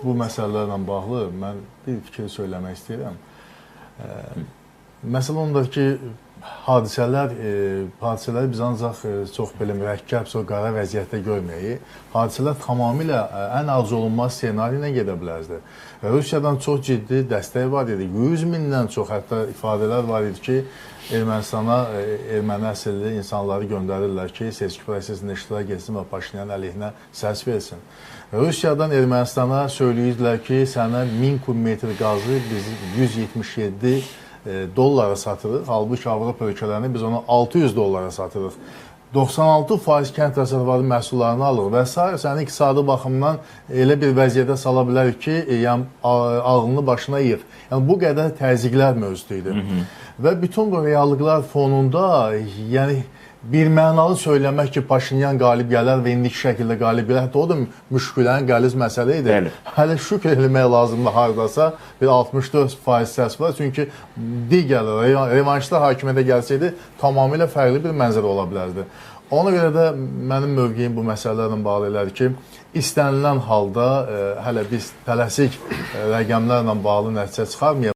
bu məsələlərlə bağlı mən bir fikir söyləmək istəyirəm. Məsələ ondadır ki, hadisələri biz ancaq çox belə mürəkkəb, çox qara vəziyyətdə görməyik. Hadisələr tamamilə ən arzu olunmaz ssenari ilə gedə bilərdi. Rusiyadan çox ciddi dəstək var idi. 100 mindən çox hətta ifadələr var idi ki, Ermənistana erməni əsilli insanları göndərirlər ki, seçki prosesində iştirak etsin və Paşinyan əleyhinə səs versin. Rusiyadan Ermənistana söyləyirdilər ki, sənə 1000 kubmetr qazı biz 177 dollara satırıq. Halbuki Avropa ölkələrini biz onu 600 dollara satırıq. 96% kənd təsərrüfatı məhsullarını alır və səni iqtisadi baxımdan elə bir vəziyyətə sala bilər ki, ağlını başına yığ. Yəni, bu qədər təzyiqlər mövzusu idi. Və bütün bu reallıqlar fonunda, yəni, bir mənalı söyləmək ki, Paşinyan qalib gələr və indiki şəkildə qalib gələr, hətta o da müşkülən qəliz məsələ idi. Hələ şükür eləmək lazımdır haradasa, bir 64% səs var. Çünki digər revanşlar hakimiyyətə gəlsəydi, tamamilə fərqli bir mənzərə ola bilərdi. Ona görə də mənim mövqeyim bu məsələlərlə bağlı elədir ki, istənilən halda hələ biz tələsik rəqəmlərlə bağlı nəticə çıxarmayaq.